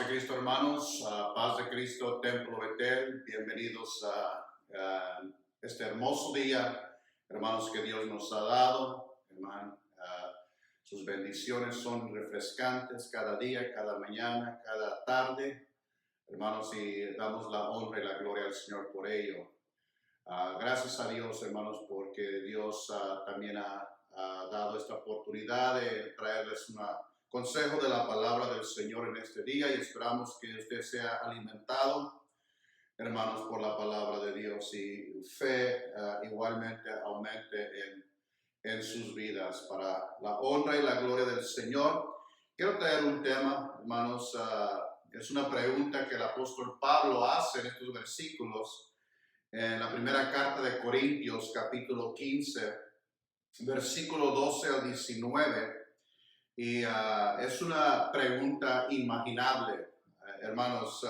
de Cristo, hermanos, paz de Cristo, Templo Betel, bienvenidos a este hermoso día, hermanos, que Dios nos ha dado, hermano. Sus bendiciones son refrescantes cada día, cada mañana, cada tarde, hermanos, y damos la honra y la gloria al Señor por ello. Gracias a Dios, hermanos, porque Dios también ha dado esta oportunidad de traerles un consejo de la palabra del Señor en este día, y esperamos que usted sea alimentado, hermanos, por la palabra de Dios, y fe igualmente aumente en sus vidas para la honra y la gloria del Señor. Quiero traer un tema, hermanos, es una pregunta que el apóstol Pablo hace en estos versículos en la primera carta de Corintios, capítulo 15, versículo 12 al 19. Y es una pregunta imaginable, hermanos,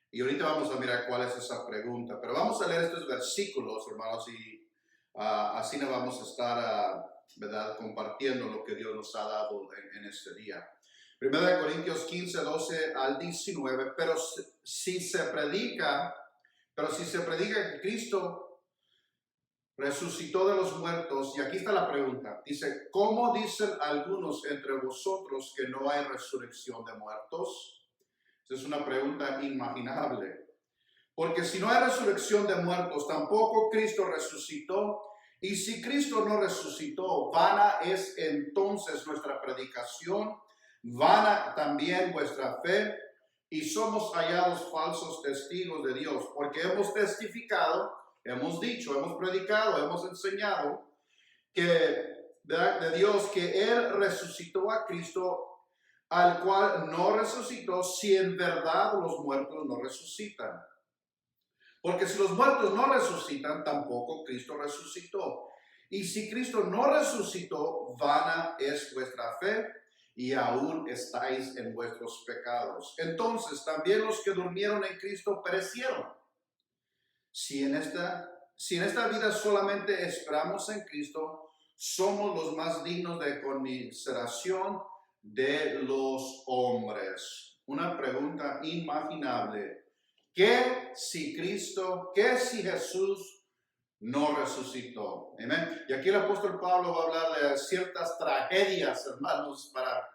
y ahorita vamos a mirar cuál es esa pregunta, pero vamos a leer estos versículos, hermanos, y así nos vamos a estar, ¿verdad?, compartiendo lo que Dios nos ha dado en este día. Primera de Corintios 15, 12 al 19, pero si se predica que Cristo resucitó de los muertos, y aquí está la pregunta, dice, ¿cómo dicen algunos entre vosotros que no hay resurrección de muertos? Esa es una pregunta inimaginable, porque si no hay resurrección de muertos, tampoco Cristo resucitó, y si Cristo no resucitó, vana es entonces nuestra predicación, vana también vuestra fe, y somos hallados falsos testigos de Dios, porque hemos testificado, hemos dicho, hemos predicado, hemos enseñado de Dios que Él resucitó a Cristo, al cual no resucitó, si en verdad los muertos no resucitan. Porque si los muertos no resucitan, tampoco Cristo resucitó. Y si Cristo no resucitó, vana es vuestra fe, y aún estáis en vuestros pecados. Entonces también los que durmieron en Cristo perecieron. Si en esta vida solamente esperamos en Cristo, somos los más dignos de conmiseración de los hombres. Una pregunta inimaginable. ¿Qué si Jesús no resucitó? Amén. Y aquí el apóstol Pablo va a hablar de ciertas tragedias, hermanos, para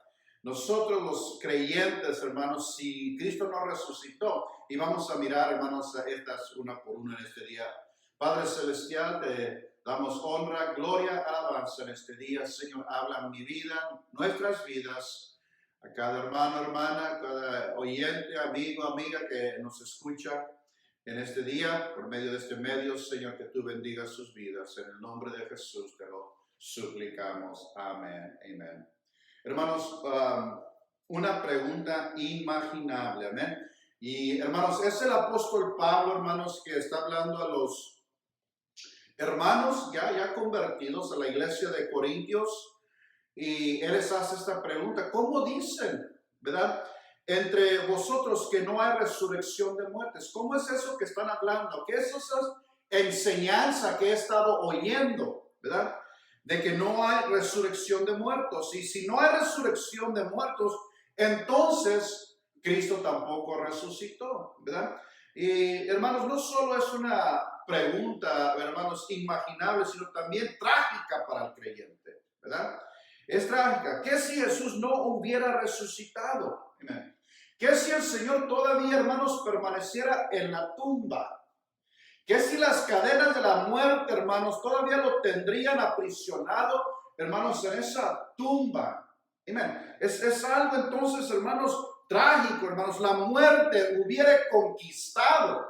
nosotros los creyentes, hermanos, si Cristo no resucitó. Y vamos a mirar, hermanos, estas una por una en este día. Padre Celestial, te damos honra, gloria, alabanza en este día. Señor, habla en mi vida, nuestras vidas, a cada hermano, hermana, cada oyente, amigo, amiga que nos escucha en este día, por medio de este medio. Señor, que tú bendigas sus vidas. En el nombre de Jesús te lo suplicamos. Amén, amén. Hermanos, una pregunta inimaginable, amén. Y hermanos, es el apóstol Pablo, hermanos, que está hablando a los hermanos ya convertidos a la iglesia de Corintios, y él les hace esta pregunta: ¿cómo dicen, verdad, entre vosotros que no hay resurrección de muertes? ¿Cómo es eso que están hablando? ¿Qué es esa enseñanza que he estado oyendo, verdad, de que no hay resurrección de muertos? Y si no hay resurrección de muertos, entonces Cristo tampoco resucitó, ¿verdad? Y hermanos, no solo es una pregunta, hermanos, imaginable, sino también trágica para el creyente, ¿verdad? Es trágica. ¿Qué si Jesús no hubiera resucitado? Amén. ¿Qué si el Señor todavía, hermanos, permaneciera en la tumba? ¿Qué si las cadenas de la muerte, hermanos, todavía lo tendrían aprisionado, hermanos, en esa tumba? Amén. Es algo entonces, hermanos, trágico, hermanos. La muerte hubiera conquistado.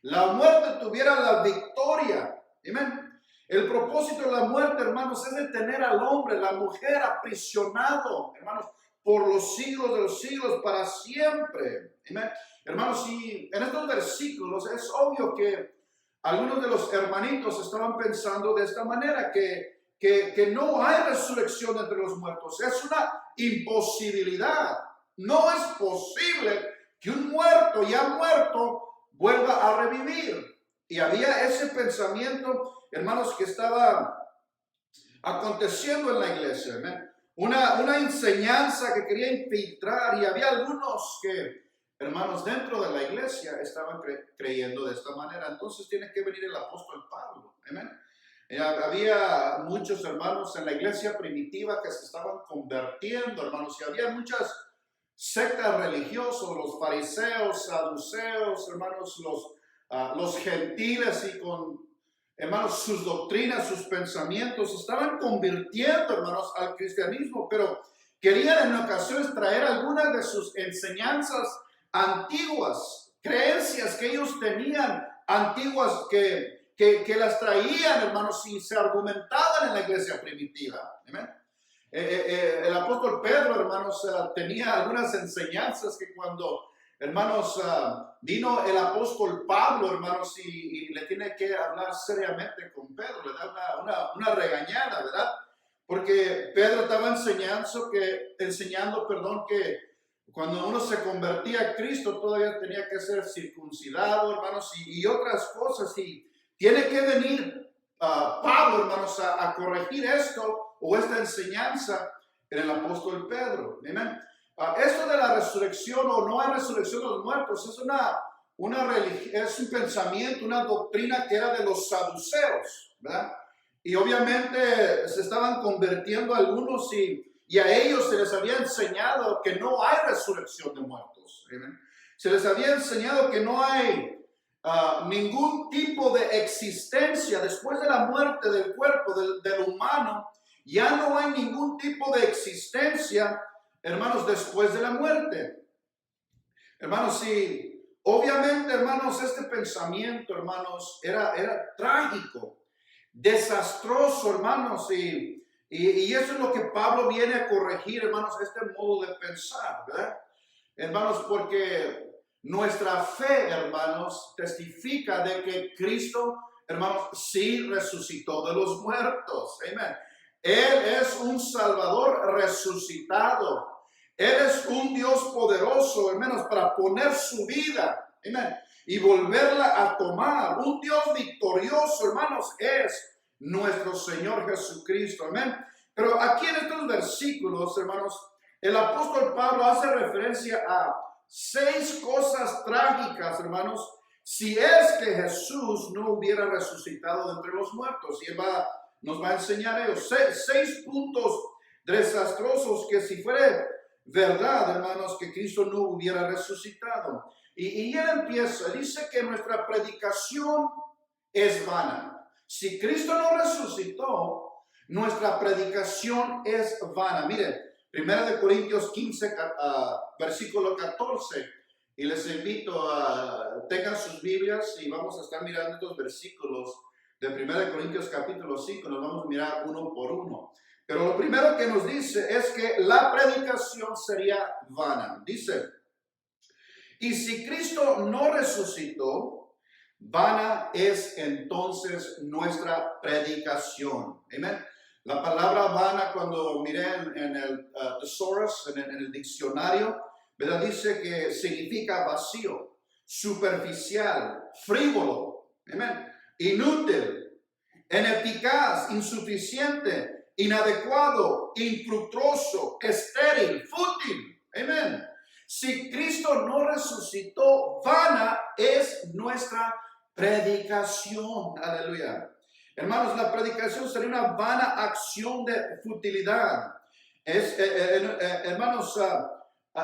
La muerte tuviera la victoria. Amén. El propósito de la muerte, hermanos, es detener al hombre, la mujer, aprisionado, hermanos, por los siglos de los siglos, para siempre. Amén. Hermanos, y en estos versículos es obvio que algunos de los hermanitos estaban pensando de esta manera, que no hay resurrección entre los muertos. Es una imposibilidad. No es posible que un muerto ya muerto vuelva a revivir. Y había ese pensamiento, hermanos, que estaba aconteciendo en la iglesia. ¿Verdad? Una enseñanza que quería infiltrar, y había algunos que hermanos, dentro de la iglesia estaban creyendo de esta manera. Entonces tiene que venir el apóstol Pablo. Amén. Había muchos hermanos en la iglesia primitiva que se estaban convirtiendo, hermanos, y había muchas sectas religiosas, los fariseos, saduceos, hermanos, los gentiles y con, hermanos, sus doctrinas, sus pensamientos, se estaban convirtiendo, hermanos, al cristianismo, pero querían en ocasiones traer algunas de sus enseñanzas antiguas, creencias que ellos tenían antiguas que las traían, hermanos, y se argumentaban en la iglesia primitiva. ¿Amén? El apóstol Pedro, hermanos, tenía algunas enseñanzas que cuando, hermanos, vino el apóstol Pablo, hermanos, y le tiene que hablar seriamente con Pedro, le da una regañada, ¿verdad? Porque Pedro estaba enseñando que cuando uno se convertía a Cristo todavía tenía que ser circuncidado, hermanos, y otras cosas, y tiene que venir Pablo, hermanos, a corregir esto o esta enseñanza en el apóstol Pedro. ¿Amén? Esto de la resurrección o no hay resurrección de los muertos es es un pensamiento, una doctrina que era de los saduceos, ¿verdad? Y obviamente se estaban convirtiendo algunos y a ellos se les había enseñado que no hay resurrección de muertos. ¿Amén? Se les había enseñado que no hay ningún tipo de existencia después de la muerte del cuerpo del humano. Ya no hay ningún tipo de existencia, hermanos, después de la muerte. Hermanos, sí, obviamente, hermanos, este pensamiento, hermanos, era trágico, desastroso, hermanos, y eso es lo que Pablo viene a corregir, hermanos, este modo de pensar, ¿verdad? Hermanos, porque nuestra fe, hermanos, testifica de que Cristo, hermanos, sí resucitó de los muertos. Amén. Él es un Salvador resucitado. Él es un Dios poderoso, hermanos, para poner su vida, amén, y volverla a tomar. Un Dios victorioso, hermanos, es nuestro Señor Jesucristo, amén. Pero aquí en estos versículos, hermanos, el apóstol Pablo hace referencia a 6 cosas trágicas, hermanos, si es que Jesús no hubiera resucitado de entre los muertos. Y él nos va a enseñar ellos 6 puntos desastrosos que si fuera verdad, hermanos, que Cristo no hubiera resucitado. Y él empieza, dice que nuestra predicación es vana. Si Cristo no resucitó, nuestra predicación es vana. Miren, 1 Corintios 15, versículo 14. Y les invito a tengan sus Biblias y vamos a estar mirando estos versículos de 1 Corintios capítulo 5. Nos vamos a mirar uno por uno. Pero lo primero que nos dice es que la predicación sería vana. Dice, y si Cristo no resucitó, vana es entonces nuestra predicación. Amén. La palabra vana, cuando miré en el thesaurus, en el diccionario, ¿verdad? Dice que significa vacío, superficial, frívolo, amén, inútil, ineficaz, insuficiente, inadecuado, infructuoso, estéril, fútil. Amén. Si Cristo no resucitó, vana es nuestra predicación. Aleluya. Hermanos, la predicación sería una vana acción de futilidad. Hermanos,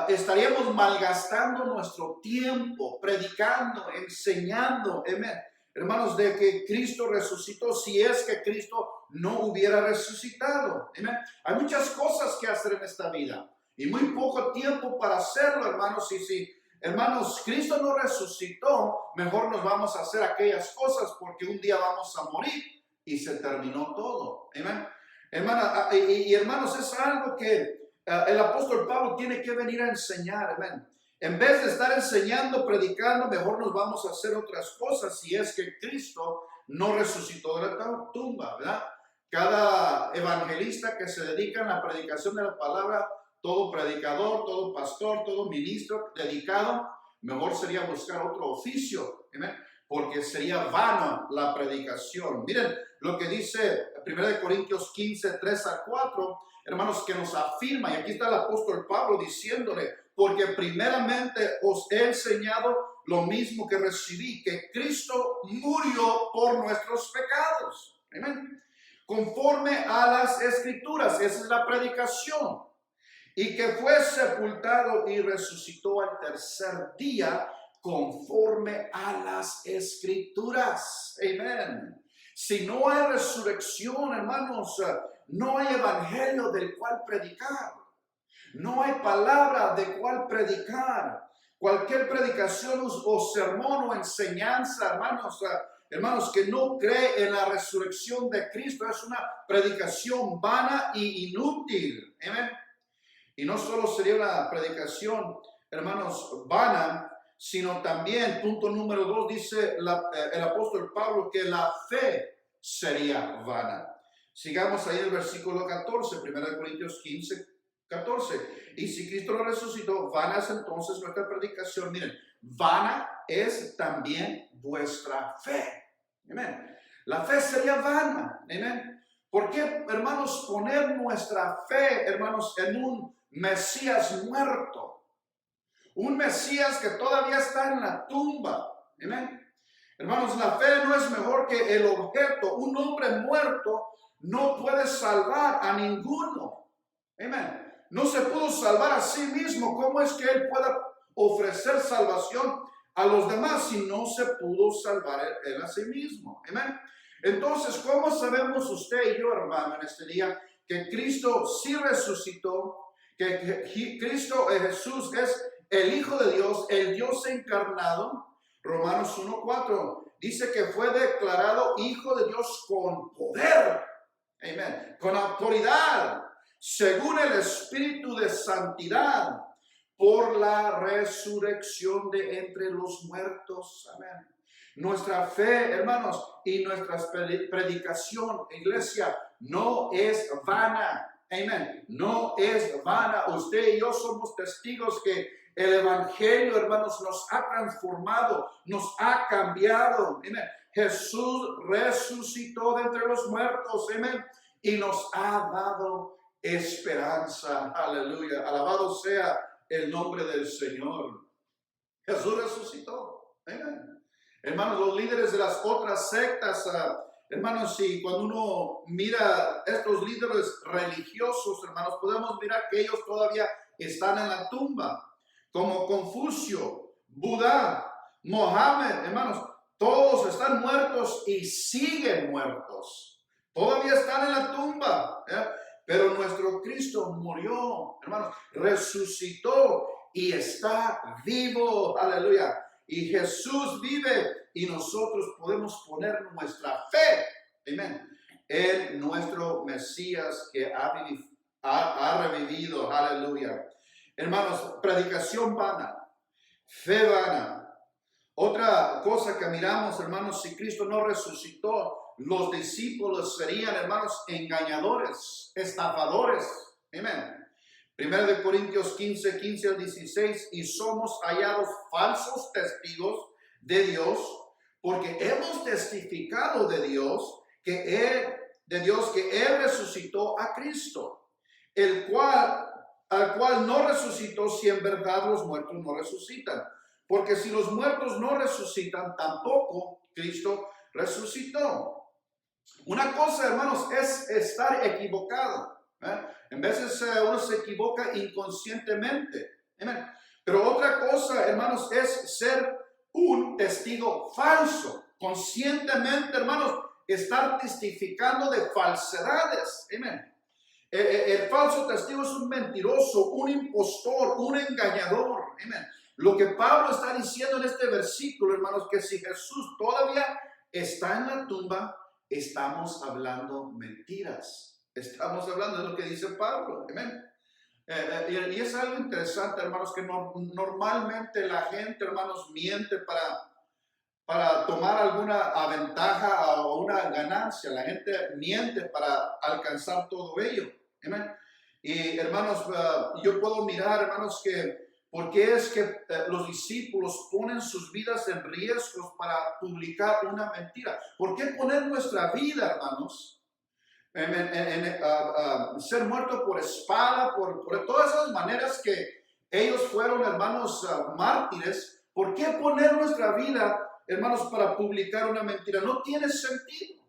estaríamos malgastando nuestro tiempo predicando, enseñando, amén, hermanos, de que Cristo resucitó si es que Cristo no hubiera resucitado. Amén. Hay muchas cosas que hacer en esta vida y muy poco tiempo para hacerlo, hermanos. Y si, hermanos, Cristo no resucitó, mejor nos vamos a hacer aquellas cosas porque un día vamos a morir y se terminó todo. Amén. Hermanos, es algo que el apóstol Pablo tiene que venir a enseñar. Amén. En vez de estar enseñando, predicando, mejor nos vamos a hacer otras cosas si es que Cristo no resucitó de la tumba, ¿verdad? Cada evangelista que se dedica a la predicación de la palabra, todo predicador, todo pastor, todo ministro dedicado, mejor sería buscar otro oficio, ¿amén? Porque sería vano la predicación. Miren lo que dice 1 Corintios 15, 3 a 4, hermanos, que nos afirma, y aquí está el apóstol Pablo diciéndole, porque primeramente os he enseñado lo mismo que recibí, que Cristo murió por nuestros pecados. Amén. Conforme a las Escrituras, esa es la predicación. Y que fue sepultado y resucitó al tercer día conforme a las Escrituras. Amén. Si no hay resurrección, hermanos, no hay evangelio del cual predicar. No hay palabra de cual predicar. Cualquier predicación o sermón o enseñanza, hermanos, que no cree en la resurrección de Cristo, es una predicación vana y inútil. Amén. Y no solo sería una predicación, hermanos, vana, sino también, punto número 2, dice el apóstol Pablo que la fe sería vana. Sigamos ahí el versículo 14, 1 Corintios 15, 14. Y si Cristo lo resucitó, vana es entonces nuestra predicación. Miren, vana es también vuestra fe. Amén. La fe sería vana. Amén. ¿Por qué, hermanos, poner nuestra fe, hermanos, en un Mesías muerto? Un Mesías que todavía está en la tumba. Amén. Hermanos, la fe no es mejor que el objeto. Un hombre muerto no puede salvar a ninguno. Amén. No se pudo salvar a sí mismo. ¿Cómo es que él pueda ofrecer salvación a los demás si no se pudo salvar él a sí mismo? Amén. Entonces, ¿cómo sabemos usted y yo, hermano, en este día que Cristo sí resucitó, que Cristo Jesús es el Hijo de Dios, el Dios encarnado? Romanos 1:4 dice que fue declarado Hijo de Dios con poder, amén, con autoridad, según el Espíritu de santidad, por la resurrección de entre los muertos. Amén. Nuestra fe, hermanos, y nuestra predicación, iglesia, no es vana. Amén. No es vana. Usted y yo somos testigos que el evangelio, hermanos, nos ha transformado, nos ha cambiado. Amén. Jesús resucitó de entre los muertos. Amén. Y nos ha dado esperanza. Aleluya. Alabado sea el nombre del Señor. Jesús resucitó. Amén. Hermanos, los líderes de las otras sectas, hermanos, y cuando uno mira estos líderes religiosos, hermanos, podemos mirar que ellos todavía están en la tumba, como Confucio, Buda, Mohammed, hermanos, todos están muertos y siguen muertos. Todavía están en la tumba, pero nuestro Cristo murió, hermanos, resucitó y está vivo. Aleluya. Y Jesús vive y nosotros podemos poner nuestra fe, amén, en nuestro Mesías que ha revivido, aleluya. Hermanos, predicación vana, fe vana. Otra cosa que miramos, hermanos, si Cristo no resucitó, los discípulos serían, hermanos, engañadores, estafadores, amén. 1 Corintios 15, 15 al 16, y somos hallados falsos testigos de Dios, porque hemos testificado de Dios que Él resucitó a Cristo, al cual no resucitó si en verdad los muertos no resucitan. Porque si los muertos no resucitan, tampoco Cristo resucitó. Una cosa, hermanos, es estar equivocado. En veces uno se equivoca inconscientemente. Amén. Pero otra cosa, hermanos, es ser un testigo falso. Conscientemente, hermanos, estar testificando de falsedades. Amén. El falso testigo es un mentiroso, un impostor, un engañador. Amén. Lo que Pablo está diciendo en este versículo, hermanos, que si Jesús todavía está en la tumba, estamos hablando mentiras. Estamos hablando de lo que dice Pablo. Amén. Y es algo interesante, hermanos, que normalmente la gente, hermanos, miente para tomar alguna ventaja o una ganancia. La gente miente para alcanzar todo ello. Amén. Y hermanos, yo puedo mirar, hermanos, que ¿por qué es que los discípulos ponen sus vidas en riesgos para publicar una mentira? ¿Por qué poner nuestra vida, hermanos, ser muerto por espada, por todas esas maneras que Ellos fueron, hermanos, mártires. ¿Por qué poner nuestra vida, hermanos, para publicar una mentira? No tiene sentido.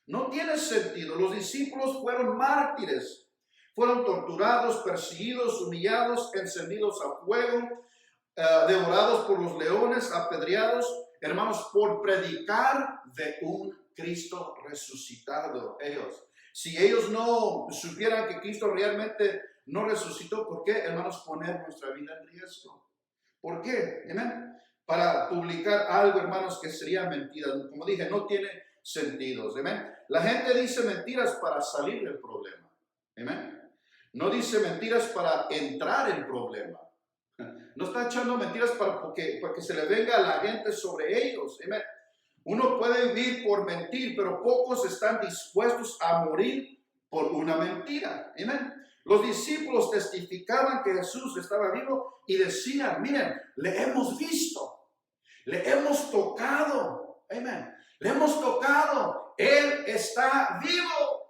No tiene sentido. Los discípulos fueron mártires. Fueron torturados, perseguidos, humillados, encendidos a fuego, devorados por los leones, apedreados, hermanos, por predicar de un Cristo resucitado. Si ellos no supieran que Cristo realmente no resucitó, ¿por qué, hermanos, poner nuestra vida en riesgo? ¿Por qué? ¿Amén? Para publicar algo, hermanos, que sería mentira. Como dije, no tiene sentido. ¿Amén? La gente dice mentiras para salir del problema. ¿Amén? No dice mentiras para entrar en problema. No está echando mentiras para que se le venga a la gente sobre ellos. ¿Amén? Uno puede vivir por mentir, pero pocos están dispuestos a morir por una mentira. ¿Amén? Los discípulos testificaban que Jesús estaba vivo y decían, miren, le hemos visto, le hemos tocado. Amén. Le hemos tocado, Él está vivo.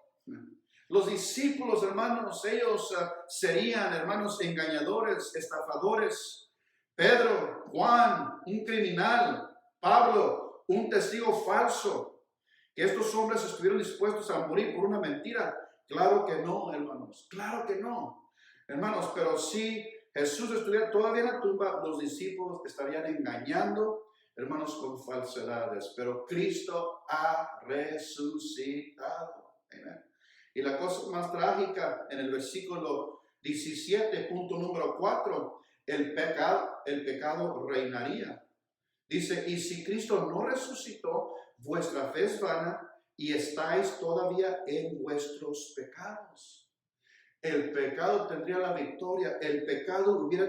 Los discípulos, hermanos, ellos serían, hermanos, engañadores, estafadores. Pedro, Juan, un criminal. Pablo, un testigo falso. Que estos hombres estuvieron dispuestos a morir por una mentira. Claro que no, hermanos. Claro que no. Hermanos, pero si Jesús estuviera todavía en la tumba, los discípulos estarían engañando, hermanos, con falsedades. Pero Cristo ha resucitado. Amén. Y la cosa más trágica, en el versículo 17, punto número 4, el pecado reinaría. Dice, y si Cristo no resucitó, vuestra fe es vana y estáis todavía en vuestros pecados. El pecado tendría la victoria, el pecado hubiera,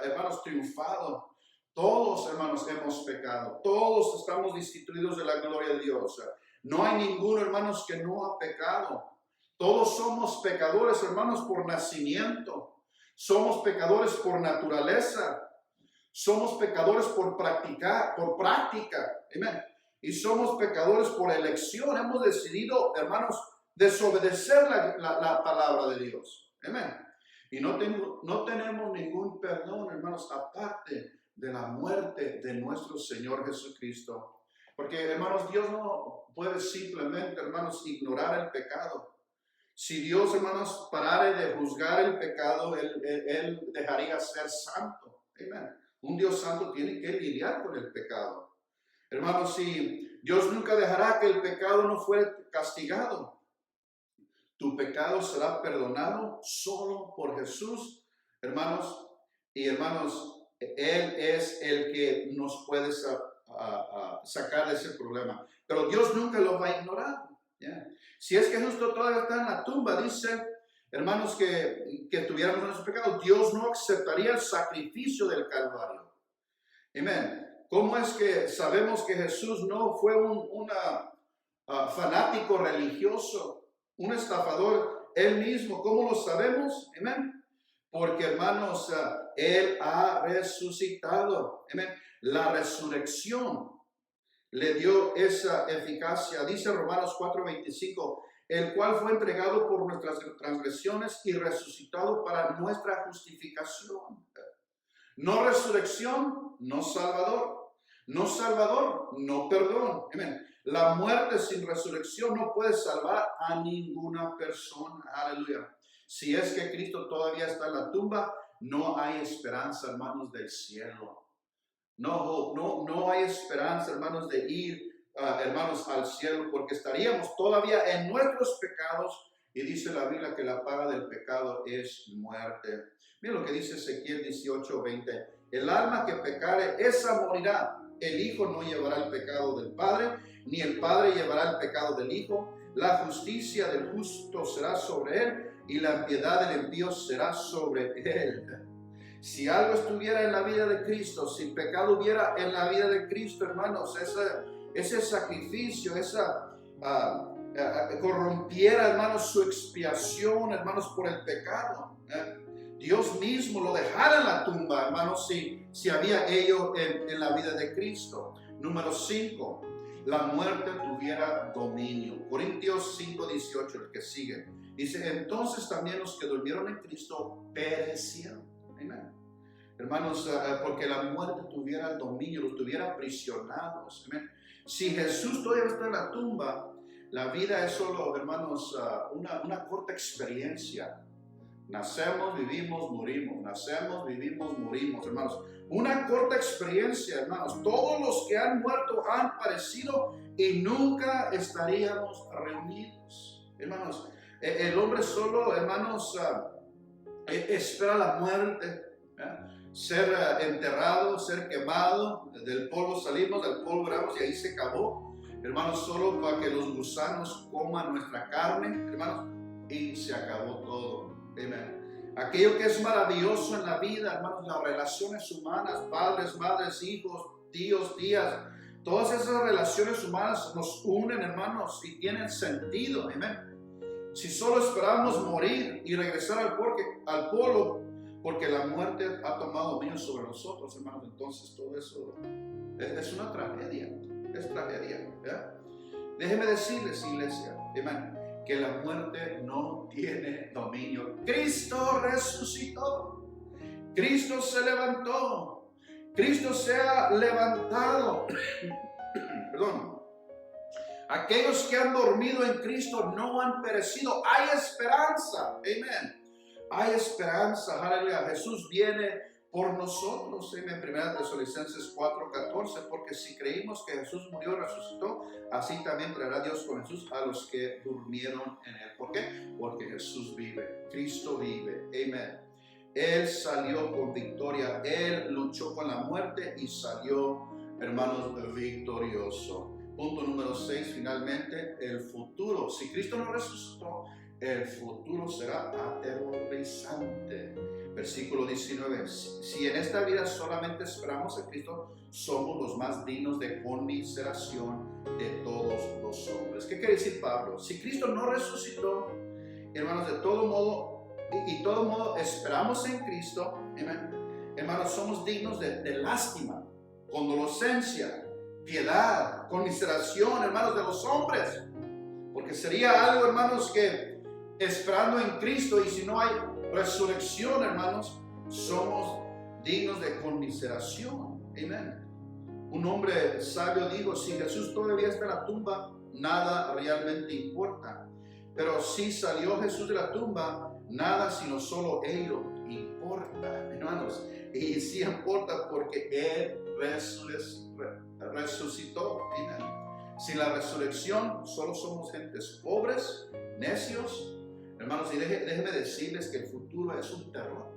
hermanos, triunfado. Todos, hermanos, hemos pecado, todos estamos destituidos de la gloria de Dios. No hay ninguno, hermanos, que no ha pecado. Todos somos pecadores, hermanos, por nacimiento. Somos pecadores por naturaleza. Somos pecadores por práctica. Amén. Y somos pecadores por elección. Hemos decidido, hermanos, desobedecer la palabra de Dios. Amén. Y no tenemos ningún perdón, hermanos, aparte de la muerte de nuestro Señor Jesucristo. Porque, hermanos, Dios no puede simplemente, hermanos, ignorar el pecado. Si Dios, hermanos, parara de juzgar el pecado, Él dejaría ser santo. Amén. Un Dios santo tiene que lidiar con el pecado. Hermanos, si Dios nunca dejará que el pecado no fuera castigado. Tu pecado será perdonado solo por Jesús, hermanos. Y hermanos, Él es el que nos puede sacar de ese problema. Pero Dios nunca lo va a ignorar. Yeah. Si es que justo todavía está en la tumba, dice, hermanos, que tuviéramos nuestros pecados, Dios no aceptaría el sacrificio del Calvario. Amén. ¿Cómo es que sabemos que Jesús no fue un fanático religioso, un estafador él mismo? ¿Cómo lo sabemos? Amén. Porque, hermanos, Él ha resucitado. Amén. La resurrección le dio esa eficacia. Dice Romanos 4:25, el cual fue entregado por nuestras transgresiones y resucitado para nuestra justificación. No resurrección, no salvador. No salvador, no perdón. Amén. La muerte sin resurrección no puede salvar a ninguna persona. Aleluya. Si es que Cristo todavía está en la tumba, no hay esperanza, hermanos, del cielo. No hay esperanza, hermanos, de ir, hermanos, al cielo, porque estaríamos todavía en nuestros pecados. Y dice la Biblia que la paga del pecado es muerte. Mira lo que dice Ezequiel 18:20. El alma que pecare, esa morirá. El Hijo no llevará el pecado del Padre, ni el Padre llevará el pecado del Hijo. La justicia del justo será sobre él, y la impiedad del impío será sobre él. Si algo estuviera en la vida de Cristo, si pecado hubiera en la vida de Cristo, hermanos, ese sacrificio, corrompiera, hermanos, su expiación, hermanos, por el pecado. Dios mismo lo dejara en la tumba, hermanos, si había ello en la vida de Cristo. Número 5, la muerte tuviera dominio. Corintios 5:18, el que sigue. Dice, entonces también los que durmieron en Cristo perecieron. Amén. hermanos, porque la muerte tuviera el dominio, los tuviera aprisionados. Amén. Si Jesús todavía está en la tumba, la vida es solo, hermanos, una corta experiencia. Nacemos, vivimos, morimos. Nacemos, vivimos, morimos, hermanos. Una corta experiencia, hermanos. Todos los que han muerto han parecido y nunca estaríamos reunidos. Hermanos, el hombre solo, hermanos, espera la muerte. Ser enterrado, ser quemado. Del polvo salimos, del polvo éramos y ahí se acabó. Hermanos, solo para que los gusanos coman nuestra carne, hermanos, y se acabó todo. Amén. Aquello que es maravilloso en la vida, hermanos, las relaciones humanas, padres, madres, hijos, tíos, tías, todas esas relaciones humanas nos unen, hermanos, y tienen sentido. Amén. Si solo esperamos morir y regresar al polvo, porque la muerte ha tomado dominio sobre nosotros, hermanos, entonces todo eso es una tragedia. Es tragedia. ¿Ya? Déjeme decirles, iglesia, amén, que la muerte no tiene dominio. Cristo resucitó. Cristo se levantó. Cristo se ha levantado. Perdón. Aquellos que han dormido en Cristo no han perecido. Hay esperanza. Amén. Hay esperanza. Aleluya. Jesús viene por nosotros. En 1 Tesalonicenses 4:14, porque si creímos que Jesús murió y resucitó, así también traerá Dios con Jesús a los que durmieron en él. ¿Por qué? Porque Jesús vive, Cristo vive. Amén. Él salió con victoria, Él luchó con la muerte y salió, hermanos, victorioso. Punto número 6, finalmente, el futuro. Si Cristo no resucitó, el futuro será aterrorizante. Versículo 19. Si en esta vida solamente esperamos a Cristo, somos los más dignos de conmiseración de todos los hombres. ¿Qué quiere decir Pablo? Si Cristo no resucitó, hermanos, de todo modo esperamos en Cristo, ¿amén? Hermanos, somos dignos de lástima, condolescencia, piedad, conmiseración, hermanos, de los hombres. Porque sería algo, hermanos, que esperando en Cristo, y si no hay resurrección, hermanos, somos dignos de conmiseración. Amén. Un hombre sabio dijo: si Jesús todavía está en la tumba, nada realmente importa. Pero si salió Jesús de la tumba, nada sino solo ello importa, hermanos. Y sí importa porque Él resucitó. Amén. Sin la resurrección solo somos gentes pobres, necios. Hermanos, y déjenme decirles que el futuro es un terror.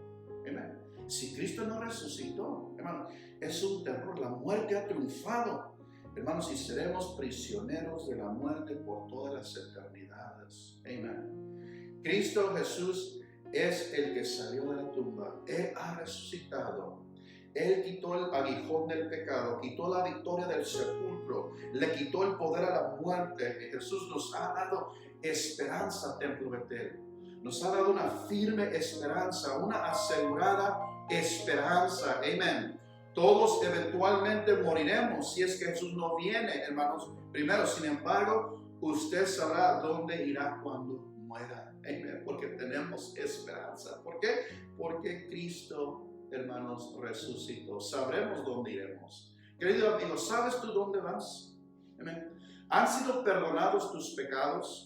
Amén. Si Cristo no resucitó, hermanos, es un terror. La muerte ha triunfado, hermanos, y seremos prisioneros de la muerte por todas las eternidades. Amén. Cristo Jesús es el que salió de la tumba. Él ha resucitado. Él quitó el aguijón del pecado, quitó la victoria del sepulcro, le quitó el poder a la muerte. Jesús nos ha dado esperanza, Templo Betel. Nos ha dado una firme esperanza, una asegurada esperanza. Amén. Todos eventualmente moriremos si es que Jesús no viene, hermanos, primero. Sin embargo, usted sabrá dónde irá cuando muera. Amén. Porque tenemos esperanza. ¿Por qué? Porque Cristo, hermanos, resucitó. Sabremos dónde iremos. Querido amigo, ¿sabes tú dónde vas? Amén. ¿Han sido perdonados tus pecados?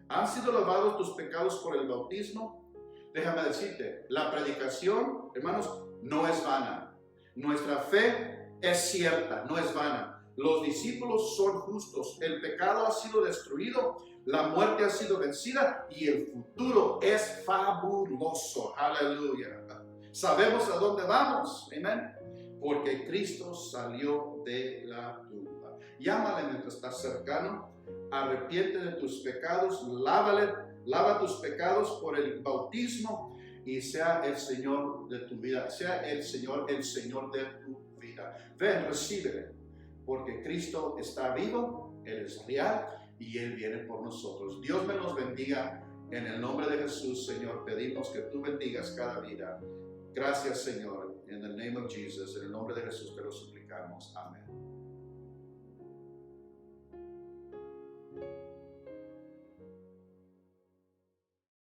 ¿Han sido lavados tus pecados por el bautismo? Déjame decirte, la predicación, hermanos, no es vana. Nuestra fe es cierta, no es vana. Los discípulos son justos, el pecado ha sido destruido, la muerte ha sido vencida y el futuro es fabuloso. Aleluya. Sabemos a dónde vamos, amén, porque Cristo salió de la tumba. Llámale mientras estás cercano, arrepiente de tus pecados, lava tus pecados por el bautismo y sea el Señor de tu vida, sea el Señor de tu vida. Ven, recíbele, porque Cristo está vivo, Él es real y Él viene por nosotros. Dios me los bendiga. En el nombre de Jesús, Señor, pedimos que tú bendigas cada vida. Gracias, Señor. En el name of Jesus, en el nombre de Jesús te lo suplicamos. Amén.